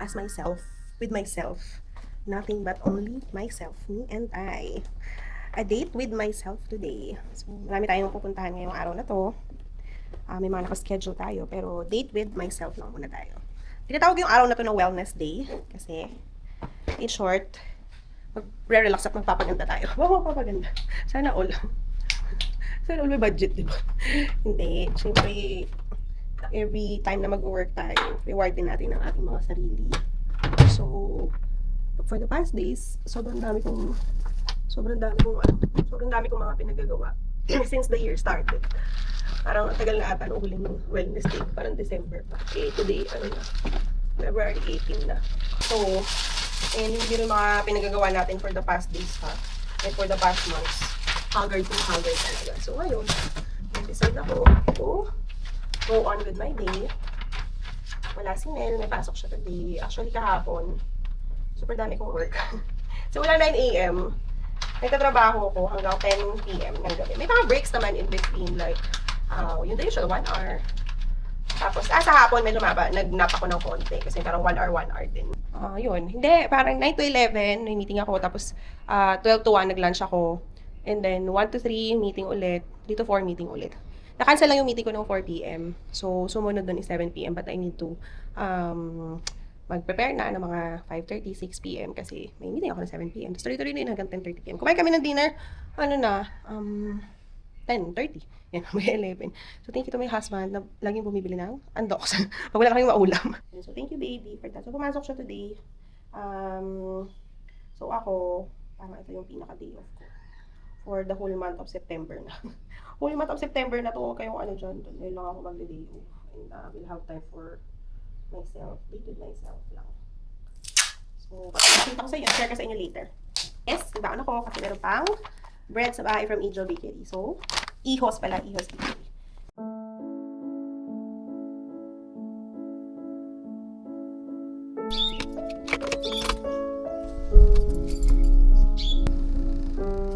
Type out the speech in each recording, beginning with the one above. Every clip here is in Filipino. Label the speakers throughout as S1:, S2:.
S1: as myself, with myself. Nothing but only myself, me and I. A date with myself today. So, marami tayong pupuntahan ngayong araw na to. May mga nakaschedule tayo, pero date with myself lang muna tayo. Tinatawag yung araw na to na wellness day kasi, in short, magre-relax at magpapaganda tayo. Wow, magpapaganda. Sana all. Sana all may budget, di ba? Hindi. Siyempre, every time na mag-work tayo, reward din natin ang ating mga sarili. So, for the past days, sobrang dami kong mga pinagagawa since the year started. Parang ang tagal na ata nung huling wellness day, parang December pa. Today, February 18 na. So, and hindi rin mga pinagagawa natin for the past days pa, and for the past months. Haggard talaga. So, ngayon, decide ako to go on with my day. Wala si Nel, may pasok siya today. Actually, kahapon, super dami kong work. So, wala 9 a.m. Nagtatrabaho ko hanggang 10 p.m. ng gabi. May mga breaks naman in between, like, yung the usual 1 hour. Tapos, sa hapon, medyo nag-nap ako ng konti kasi parang 1 hour din. Yun. Hindi, parang 9 to 11, may meeting ako. Tapos, 12 to 1, nag-lunch ako. And then, 1 to 3, meeting ulit. 3 to 4, meeting ulit. Na-cancel lang yung meeting ko ng 4 p.m. So, sumunod dun is 7 p.m. But I need to mag-prepare na ng mga 5:30, 6 p.m. kasi may meeting ako ng 7 p.m. Tapos tuloy-tuloy na yun hanggang 10:30 p.m. Kumain kami ng dinner, 10:30. Yan, may 11. So, thank you to my husband na laging bumibili ng andoks. Pag wala kaming maulam. So, thank you, baby, for that. So, pumasok siya today. So, ako, parang ito yung pinaka-day off ko for the whole month of September na. Whole month of September na to, kayong dyan, doon lang ako mag-day off. And we'll have time for myself, date with myself lang. So, pakita ko sa inyo, share ko sa inyo later. Yes, nagbaon ako kasi meron pang bread sa bahay from Angel Bakery. So, Ihos Bakery.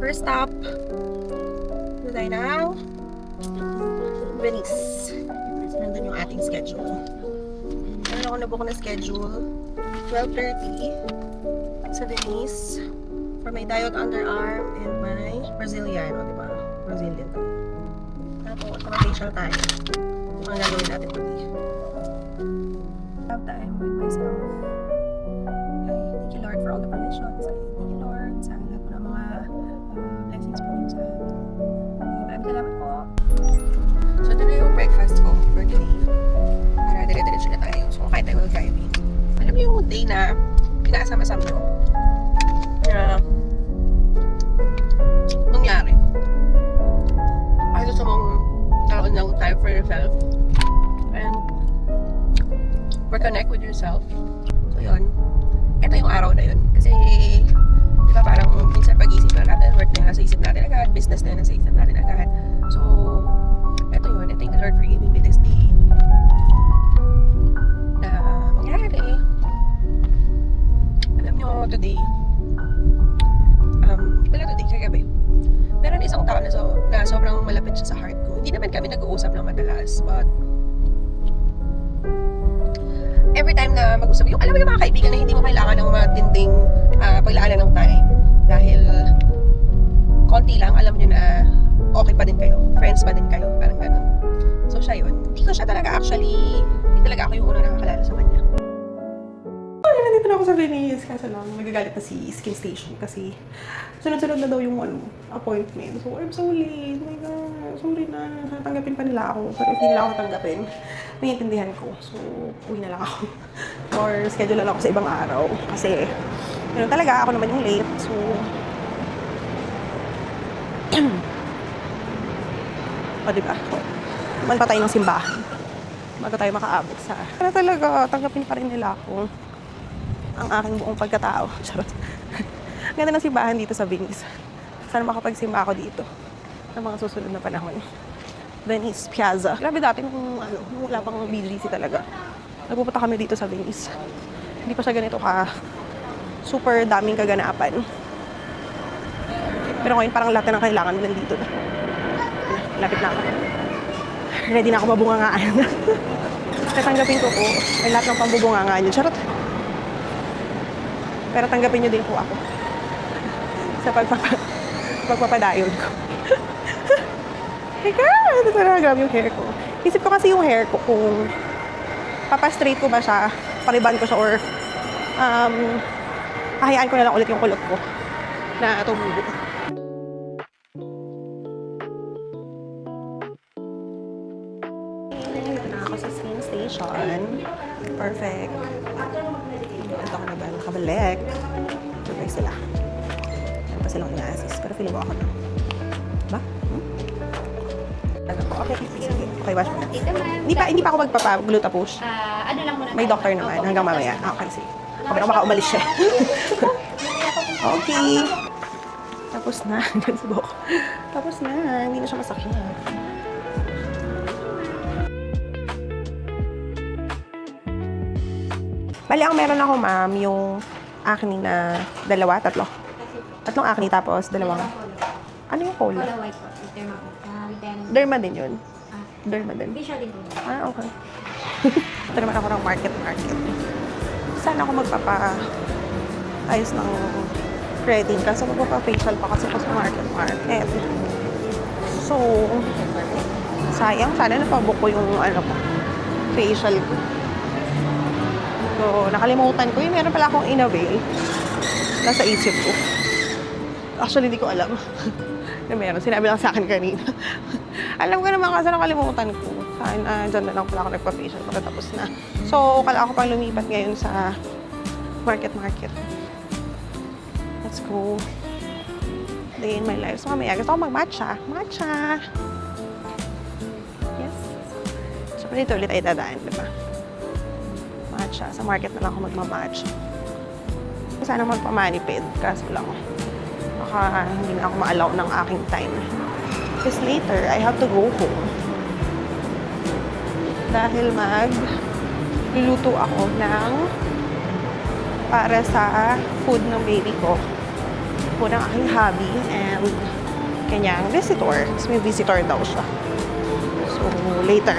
S1: First stop, ito tayo ng Venice. Nandun yung ating schedule. Meron ako nabook na schedule, 12:30 sa Venice for my diode underarm and my Brazilian, diba? Brazilian tayo. Tapos, accommodation tayo. Yung mga gagawin natin today. Have time with myself. Ay, thank you Lord for all the permissions. Ay, thank you Lord sa lahat po ng mga blessings po niyo sa amin. Maraming salamat po. So, ito na yung breakfast ko for today. Para dire-diretso na tayo. So, kahit tayo driving. Alam niyo yung day na pinakasama-sama nyo na nangyari. Ay, gusto mong taon ng time for yourself and reconnect with yourself. So, yun. Ito yung araw na yun. Kasi, di ba parang minsan pag-isip na natin, work na nasa isip natin agad, business na nasa isip natin agad. So, ito yun. I thank the Lord for giving me this day na mangyari. Alam nyo, today, wala today, kagabi. Meron isang tao na sobrang malapit siya sa heart ko. Hindi naman kami nag-uusap ng madalas, but every time na mag-usap, alam mo yung mga kaibigan na hindi mo kailangan ng matinding paglaanan ng time dahil konti lang, alam nyo na okay pa din kayo, friends pa din kayo, parang ganun. So siya yun. Hindi talaga ako yung unang nakakalala sa kanya. Nandito na ako sa Venice, kaso lang magagalit na si Skin Station kasi sunod-sunod na daw yung appointment. So I'm so late, oh my god, sorry na, tanggapin pa nila ako, pero if hindi nila ako tanggapin, naiintindihan ko. So uwi na lang ako or schedule na lang ako sa ibang araw kasi yun talaga, ako naman yung late. So o diba, man pa tayo ng simbahan bago tayo makaabot sa pero talaga, tanggapin pa rin nila ako ang aking buong pagkatao. Charot. Ganda ng simbahan dito sa Venice. Sana makapagsimba ako dito ng mga susunod na panahon. Venice Piazza. Grabe dati nung wala pang BGC talaga. Nagpupunta kami dito sa Venice. Hindi pa siya ganito super daming kaganapan. Pero ngayon parang lahat na ng kailangan nandito na. Lapit na ako. Ready na ako mabungangaan. Tatanggapin ko po ay lahat ng pambubungangaan nyo. Charot. Pero tanggapin niyo din po ako sa pagpapadayod ko. My God! Ito talaga grabe yung hair ko. Isip ko kasi yung hair ko kung papastraight ko ba siya, pariban ko siya, or ahayaan ko na lang ulit yung kulot ko na tumubo. Dito na ako sa train station. Perfect. Ito ko na ba? Nakabalik. Perfect sila. Ano pa silang ina-assist? Pero feeling ko ako na. Ba? Okay, sige. Okay, wash mo na. Hindi pa ako magpapa-gluta-push.
S2: Ano lang muna.
S1: May doctor naman hanggang mamaya. Okay, sige. Okay, baka umalis siya. Okay. Tapos na. Tapos na. Hindi na siya masakit. Bali, ang meron ako, ma'am, yung acne na tatlo. Tatlong acne, tapos dalawang. Ano yung cola?
S2: Cola white po. Derma po.
S1: Derma din yun. Derma din.
S2: Facial din po.
S1: Okay. Ito naman ako ng market. Saan ako magpapa-ayos ng threading? Kasi magpapa-facial pa kasi ako sa market. So, sayang. Sana napabook ko yung facial ko. So, nakalimutan ko. Meron pala akong in-avail. Nasa isip ko. Actually, hindi ko alam na meron. Sinabi lang sa akin kanina. Alam ko naman kasi nakalimutan ko. Saan, dyan na lang pala ako nagpa-facial pagkatapos na. So, kala ako pang lumipat ngayon sa market. Let's go. Day in my life. So, mamaya gusto ko mag-matcha. Matcha! Yes. So, dito ulit ay dadaan, diba? Matcha. Sa market na lang ako magmamatcha. Sana magpamanipid. Kaso lang. Baka hindi na ako ma-allow ng aking time. Because later, I have to go home. Dahil luluto ako ng para sa food ng baby ko. Food ng aking hubby and kanyang visitor. Kasi may visitor daw siya. So, later.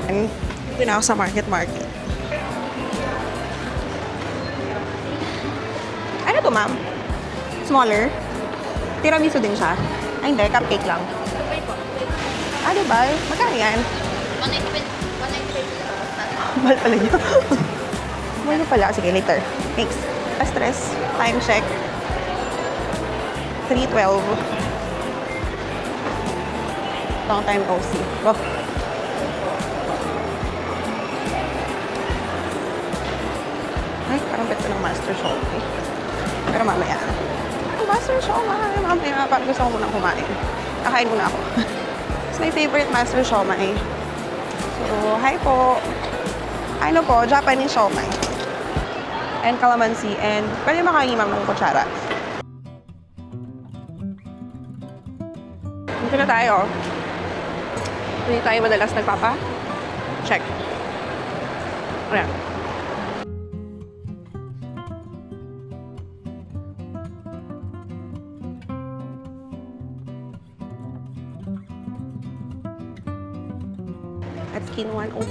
S1: And dito na ako sa market. Ano to, ma'am? Smaller? Tiramisu din siya? Ay, hindi. Cupcake lang.
S2: Okay po.
S1: Diba? Magkano yan?
S2: 195.
S1: Mahal pala niyo. Mahal pala. Sige, later. Thanks. Stress. Time check. 3:12. Long time no see. Oh. Ay, parang bet ko ng Master Shopee. Pero mamaya. Master Shopee. Mamaya, parang gusto ko munang kumain. Kakain muna ako. It's my favorite Master Shopee. So, hi po. Ano po, Japanese siomai. And calamansi. And pwede makangimang ng kutsara. Dito na tayo. Hindi tayo madalas nagpapa-check. Ayan. At Skin 101.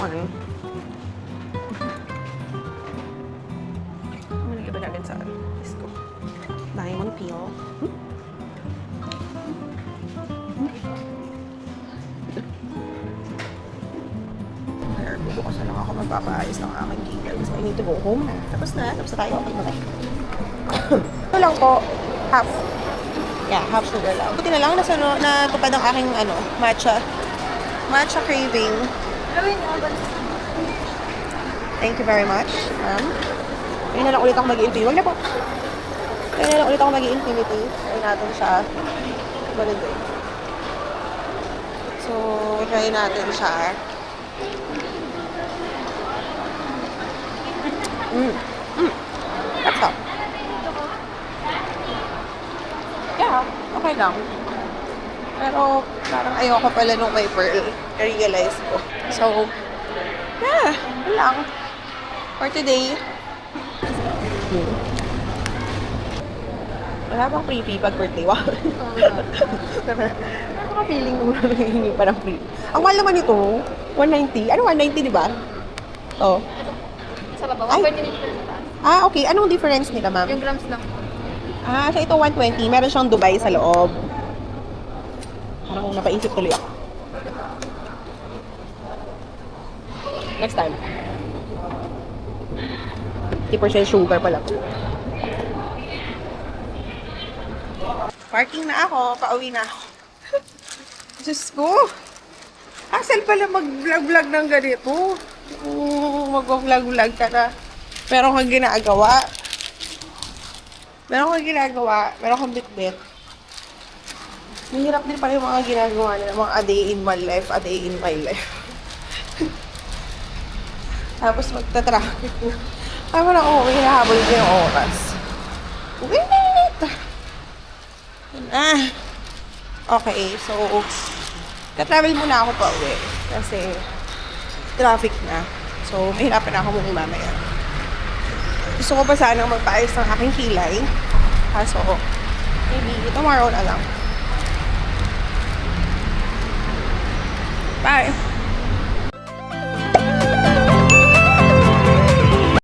S1: Ano nag-iba natin sa disco? Diamond peel. Bukas na lang ako magpapaayos ng aking gigil. So, I need to go home na. Tapos na tayo. Ito lang po. Half. Yeah, half sugar lang. Buti na lang natupad ang aking matcha craving. Thank you very much, ma'am. Ngayon na lang ulit ako mag-i-infinity. Huwag na po. Ngayon na lang ulit ako mag-i-infinity. Try natin siya. Balagay. So, try natin siya. That's all. Yeah, okay lang. Pero parang ayoko pala nung may pearl. I-realize ko. So, yeah, yun lang. For today. Wala bang freebie pag birthday? Wow. Nakaka-feeling mo na hindi parang free. Ang mahal naman ito, 190. Ano 190, di ba? Oh.
S2: Sa baba,
S3: Ay.
S2: 140 dito sa taas.
S3: Ah, okay. Anong difference nila, ma'am?
S2: Yung grams lang.
S3: Ah, so ito 120. Meron siyang Dubai sa loob. Parang napaisip tuloy ako. Next time. 50% sugar pala. Parking na ako. Pauwi na ako. Diyos ko. Hassle pala mag-vlog-vlog ng ganito. Mag-vlog-vlog ka na. Meron kang ginagawa. Meron kang bit-bit. Mahirap din pala yung mga ginagawa nila. Mga a day in my life, a day in my life. Tapos magta-traffic na. Tama na ako, hinahabol ko yung oras. Wait! Okay, so tatravel muna ako pa uwi. Kasi traffic na. So, mahirapan na ako muna mamaya. Gusto ko pa sanang magpaayos ng aking kilay. Kaso, maybe tomorrow na lang. Bye!